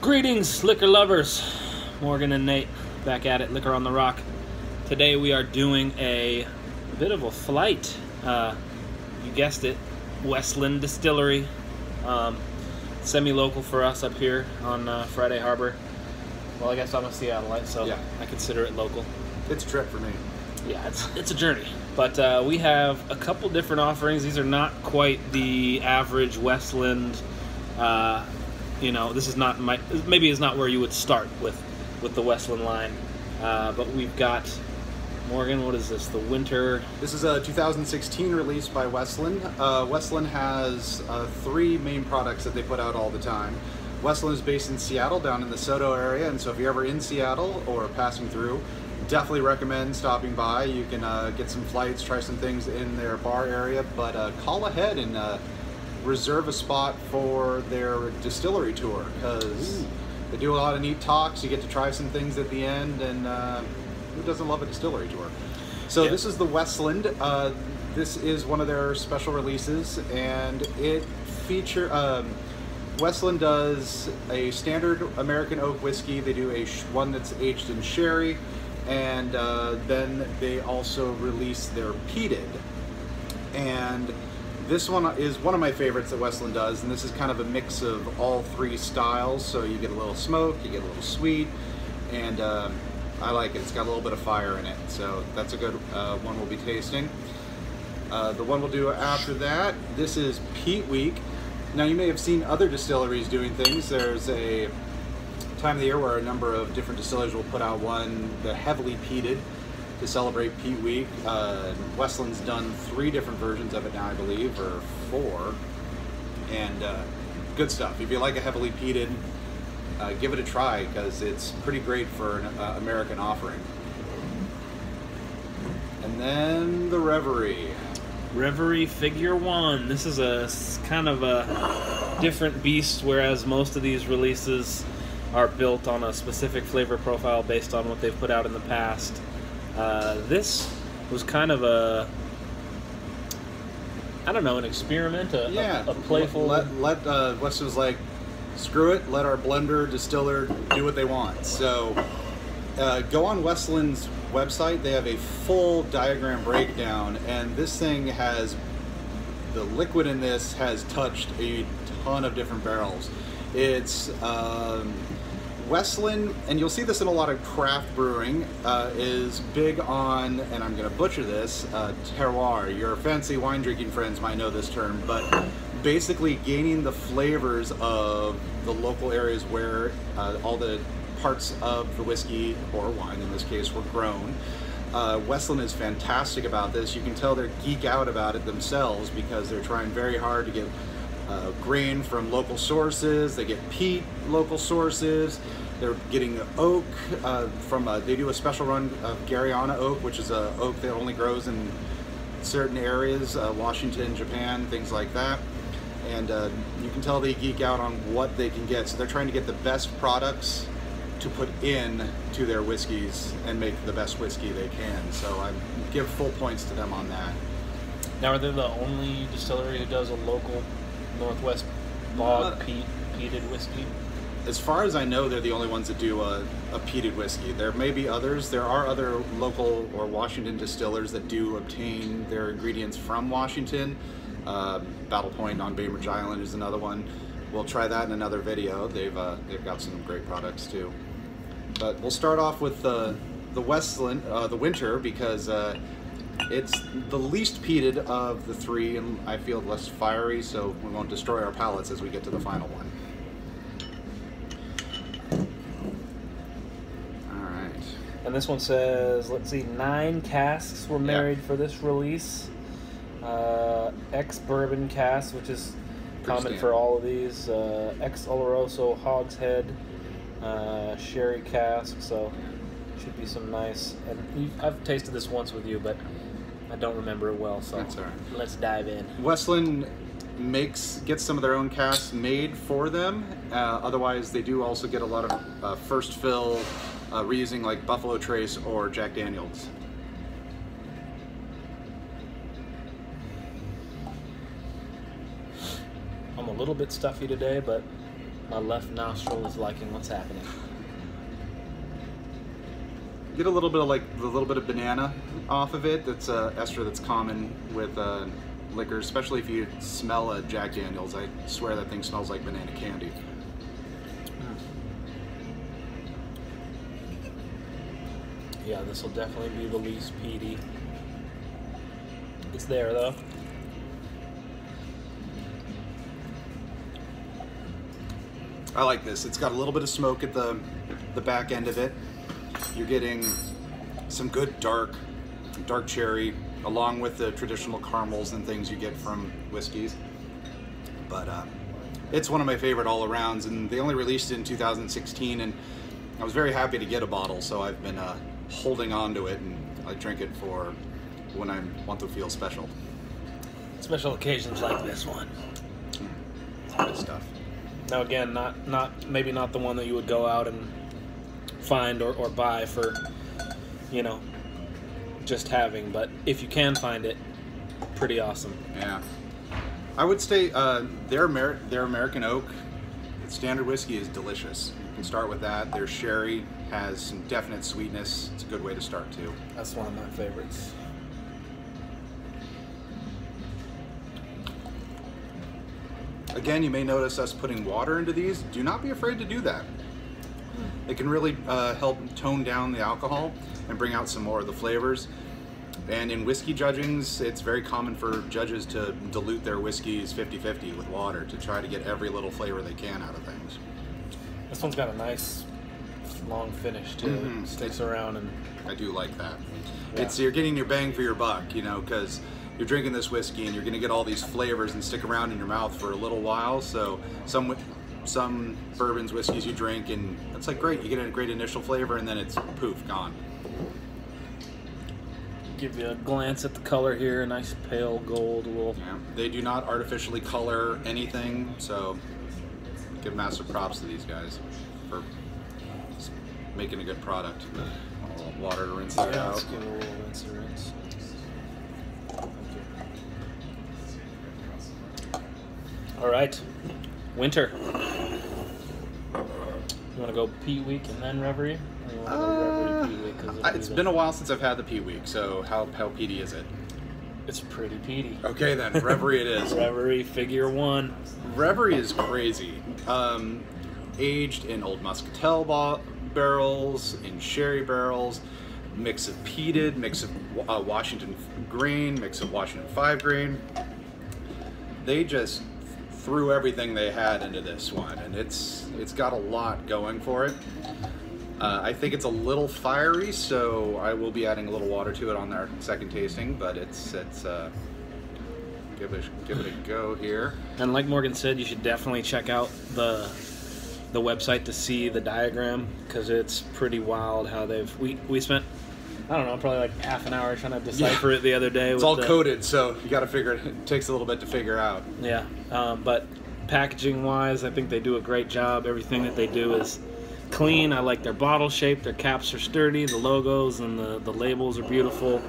Greetings, liquor lovers. Morgan and Nate back at it, Liquor on the Rock. Today we are doing a bit of a flight. You guessed it, Westland Distillery. Semi-local for us up here on Friday Harbor. Well, I guess I'm a Seattleite, so yeah. I consider it local. It's a trip for me. Yeah, it's a journey. But we have a couple different offerings. These are not quite the average Westland. This is not maybe it's not where you would start with the Westland line. But we've got, Morgan, what is this? The winter. This is a 2016 release by Westland. Westland has three main products that they put out all the time. Westland is based in Seattle, down in the Soto area, and so if you're ever in Seattle or passing through, definitely recommend stopping by. You can get some flights, try some things in their bar area, but call ahead and reserve a spot for their distillery tour, because they do a lot of neat talks. You get to try some things at the end, and who doesn't love a distillery tour? So This is the Westland. This is one of their special releases, and it features Westland does a standard American oak whiskey. They do one that's aged in sherry, and then they also release their peated. And this one is one of my favorites that Westland does, and this is kind of a mix of all three styles. So you get a little smoke, you get a little sweet, and I like it. It's got a little bit of fire in it, so that's a good one we'll be tasting. The one we'll do after that, this is Peat Week. Now, you may have seen other distilleries doing things. There's a time of the year where a number of different distilleries will put out one, the heavily peated, to celebrate Peat Week. Westland's done 3 different versions of it now, I believe, or 4, and good stuff. If you like a heavily peated, give it a try, because it's pretty great for an American offering. And then the Reverie. Reverie Figure 1. This is a kind of a different beast, whereas most of these releases are built on a specific flavor profile based on what they've put out in the past. This was kind of a, I don't know, an experiment, a playful. Wes was like, screw it, let our blender distiller do what they want. So go on Westland's website. They have a full diagram breakdown, and this thing has, the liquid in this has touched a ton of different barrels. It's Westland, and you'll see this in a lot of craft brewing, is big on, and I'm going to butcher this, terroir. Your fancy wine drinking friends might know this term, but basically gaining the flavors of the local areas where all the parts of the whiskey, or wine in this case, were grown. Westland is fantastic about this. You can tell they're geek out about it themselves, because they're trying very hard to get grain from local sources. They get peat local sources. They're getting oak from they do a special run of Gariana oak, which is a oak that only grows in certain areas, Washington, Japan, things like that. And you can tell they geek out on what they can get. So they're trying to get the best products to put in to their whiskeys and make the best whiskey they can. So I give full points to them on that. Now, are they the only distillery who does a local Northwest bog peated whiskey? As far as I know, they're the only ones that do a peated whiskey. There may be others. There are other local or Washington distillers that do obtain their ingredients from Washington. Battle Point on Bainbridge Island is another one. We'll try that in another video. They've got some great products too. But we'll start off with the Westland, the winter, because it's the least peated of the 3, and I feel less fiery, so we won't destroy our palates as we get to the final one. All right. And this one says, let's see, 9 casks were married for this release. Ex-bourbon cask, which is common for all of these. Ex-Oloroso hogshead, sherry cask, so should be some nice. And I've tasted this once with you, but I don't remember it well, so that's all right. Let's dive in. Westland gets some of their own casks made for them. Otherwise, they do also get a lot of first fill reusing like Buffalo Trace or Jack Daniels. I'm a little bit stuffy today, but My left nostril is liking what's happening. Get a little bit of banana off of it. That's ester that's common with liquors, especially if you smell a Jack Daniels. I swear that thing smells like banana candy. Yeah, this will definitely be the least peaty. It's there though. I like this. It's got a little bit of smoke at the back end of it. You're getting some good dark cherry, along with the traditional caramels and things you get from whiskeys. But it's one of my favorite all-arounds, and they only released it in 2016, and I was very happy to get a bottle, so I've been holding on to it, and I drink it for when I want to feel special. Special occasions like this one. Good stuff. Now again, maybe not the one that you would go out and find or buy for, you know, just having, but if you can find it, pretty awesome. Yeah, I would say their American oak standard whiskey is delicious. You can start with that. Their sherry has some definite sweetness. It's a good way to start too. That's one of my favorites. Again, you may notice us putting water into these. Do not be afraid to do that. It can really help tone down the alcohol and bring out some more of the flavors. And in whiskey judgings, it's very common for judges to dilute their whiskeys 50-50 with water to try to get every little flavor they can out of things. This one's got a nice long finish too. Mm-hmm. It sticks around, and I do like that. Yeah. You're getting your bang for your buck, you know, because you're drinking this whiskey and you're going to get all these flavors and stick around in your mouth for a little while. So some bourbons, whiskeys you drink, and it's like great. You get a great initial flavor, and then it's poof, gone. Give you a glance at the color here. A nice pale gold. Yeah, they do not artificially color anything, so give massive props to these guys for making a good product. A little water to rinse it out. Let's give it a little rinse and rinse. All right, winter. You want to go Peat Week and then Reverie? Or you want to go Reverie Peat Week? 'Cause It's been a while since I've had the Peat Week, so how peaty is it? It's pretty peaty. Okay then, Reverie it is. Reverie Figure 1. Reverie is crazy. Aged in old muscatel barrels, in sherry barrels, mix of peated, mix of Washington grain, mix of Washington 5 grain. They just threw everything they had into this one, and it's got a lot going for it. I think it's a little fiery, so I will be adding a little water to it on our second tasting, but it's give it a go here. And like Morgan said, you should definitely check out the website to see the diagram, because it's pretty wild how we spent, I don't know, probably like half an hour trying to decipher it the other day. It's all coded, so you got to figure it takes a little bit to figure out. Yeah, but packaging wise, I think they do a great job. Everything that they do is clean. I like their bottle shape. Their caps are sturdy. The logos and the labels are beautiful.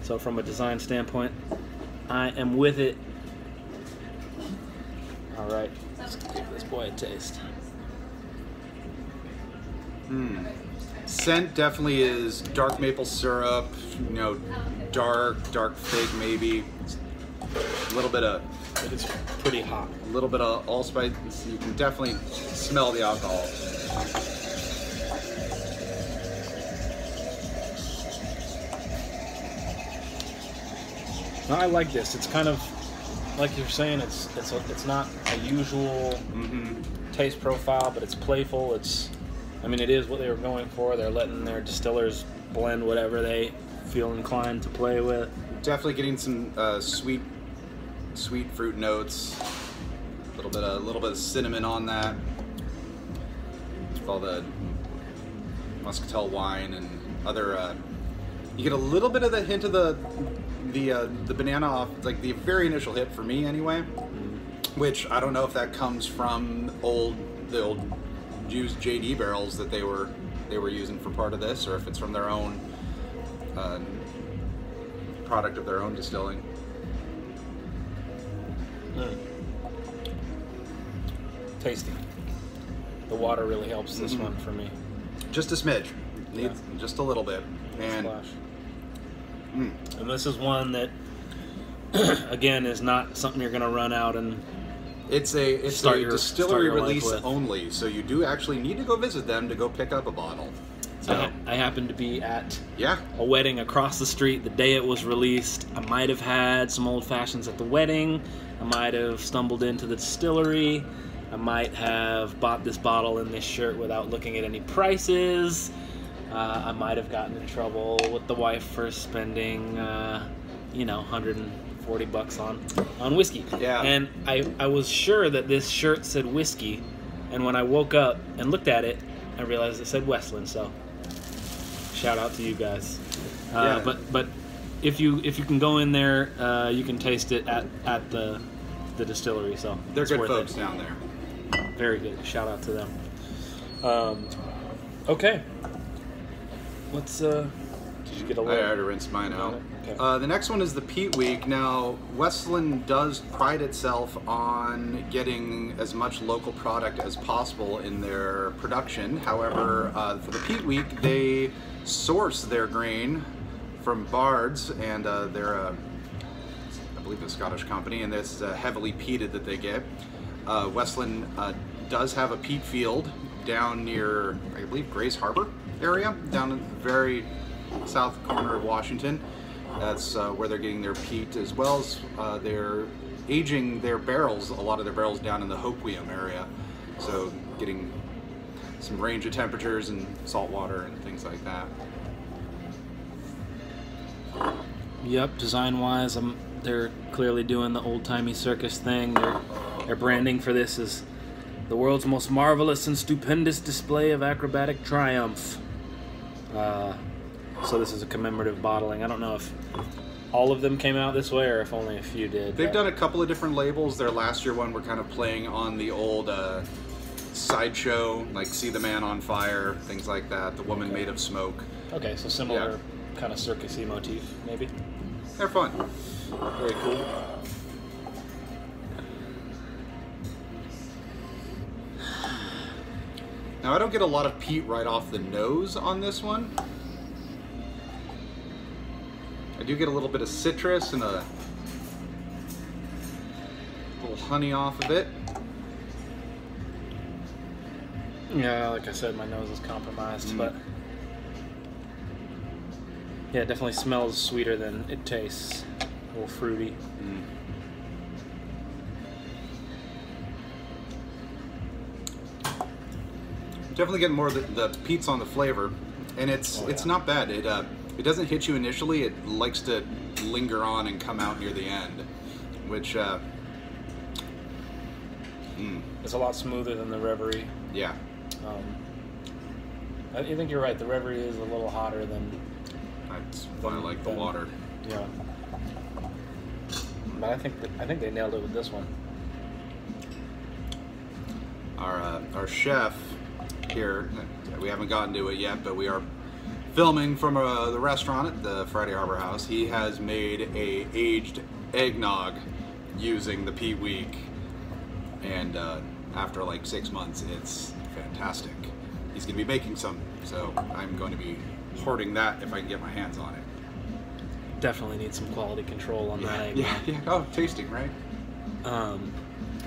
So from a design standpoint, I am with it. All right, let's give this boy a taste. Scent definitely is dark maple syrup, you know, dark fig maybe. A little bit of, It's pretty hot. a little bit of allspice. You can definitely smell the alcohol. I like this. It's kind of like you're saying. It's not a usual taste profile, but it's playful. I mean, it is what they were going for. They're letting their distillers blend whatever they feel inclined to play with. Definitely getting some sweet fruit notes. A little bit of cinnamon on that. With all the muscatel wine and other. You get a little bit of the hint of the banana off, like the very initial hit for me anyway. Which I don't know if that comes from the old used JD barrels that they were using for part of this, or if it's from their own product of their own distilling. Tasty. The water really helps this one for me. Just a smidge. Needs just a little bit. And Splash. And this is one that, again, is not something you're going to run out and it's a distillery release only, so you do actually need to go visit them to go pick up a bottle. So I happened to be at a wedding across the street the day it was released. I might have had some old fashions at the wedding. I might have stumbled into the distillery. I might have bought this bottle and this shirt without looking at any prices. I might have gotten in trouble with the wife for spending, $140 on whiskey. Yeah. And I was sure that this shirt said whiskey, and when I woke up and looked at it, I realized it said Westland. So, shout out to you guys. But if you can go in there, you can taste it at the distillery. So they're good folks down there. Very good. Shout out to them. Okay. Let's. Did you get a little? I already rinsed mine out. Okay. The next one is the Peat Week. Now, Westland does pride itself on getting as much local product as possible in their production. However, for the Peat Week, they source their grain from Bards, and they're I believe a Scottish company, and it's heavily peated that they get. Westland does have a peat field down near, I believe, Grays Harbor area, down in the very south corner of Washington. That's where they're getting their peat, as well as they're aging their barrels, a lot of their barrels down in the Hoquiam area. So getting some range of temperatures and salt water and things like that. Yep, design-wise, they're clearly doing the old-timey circus thing. Their branding for this is the world's most marvelous and stupendous display of acrobatic triumph. So this is a commemorative bottling. I don't know if all of them came out this way or if only a few did. They've done a couple of different labels. Their last year one were kind of playing on the old sideshow, like See the Man on Fire, things like that. The Woman Made of Smoke. Okay, so similar kind of circusy motif, maybe. They're fun. Very cool. Now, I don't get a lot of peat right off the nose on this one. I do get a little bit of citrus and a little honey off of it. Yeah, like I said, my nose is compromised, but yeah, it definitely smells sweeter than it tastes. A little fruity. Definitely getting more of the peats on the flavor, and it's not bad. It doesn't hit you initially. It likes to linger on and come out near the end, which it's a lot smoother than the Reverie. Yeah. I think you're right. The Reverie is a little hotter than. That's why I like the water. Yeah. But I think they nailed it with this one. Our chef here, we haven't gotten to it yet, but we are filming from the restaurant at the Friday Harbor House. He has made a aged eggnog using the Peat Week, and after like 6 months, it's fantastic. He's going to be making some, so I'm going to be hoarding that if I can get my hands on it. Definitely need some quality control on that eggnog. Yeah. Oh, tasting, right?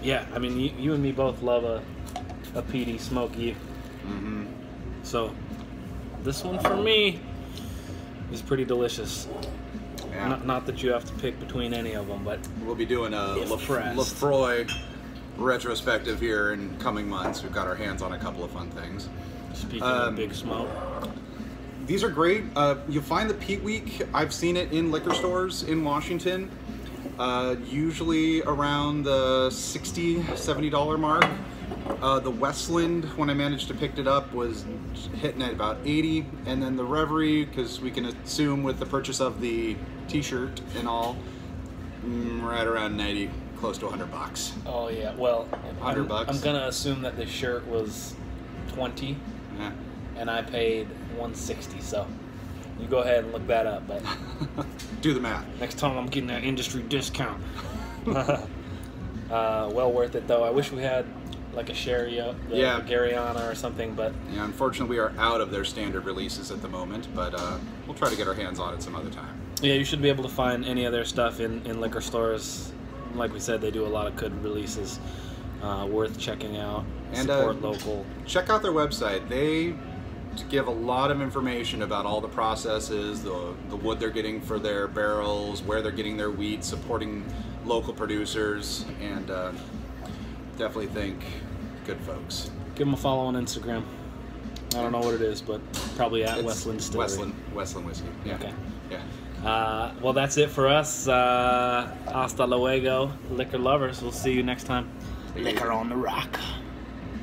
Yeah, I mean, you and me both love a peaty, smoky. So this one for me is pretty delicious. Yeah. Not that you have to pick between any of them, but we'll be doing a Lefroy retrospective here in coming months. We've got our hands on a couple of fun things. Speaking of big smoke, these are great. You'll find the Peat Week. I've seen it in liquor stores in Washington, usually around the $60, $70 mark. The Westland, when I managed to pick it up, was hitting at about 80, and then the Reverie, because we can assume with the purchase of the T-shirt and all, right around 90, close to $100. Oh yeah, well, $100. I'm gonna assume that the shirt was 20, and I paid 160. So you go ahead and look that up, but do the math. Next time I'm getting that industry discount. Well worth it though. I wish we had like a sherry, the Yeah. Gariana or something. But Yeah, unfortunately, we are out of their standard releases at the moment, but we'll try to get our hands on it some other time. yeah, you should be able to find any of their stuff in liquor stores. Like we said, they do a lot of good releases, worth checking out. And Support local. check out their website. They give a lot of information about all the processes, the wood they're getting for their barrels, where they're getting their wheat, supporting local producers, and definitely think good folks. Give them a follow on Instagram. I don't know what it is, but probably at It's Westland Distillery. Westland Whiskey. Yeah. Okay. Yeah. Well, that's it for us. Hasta luego, liquor lovers. We'll see you next time. Liquor on the rock.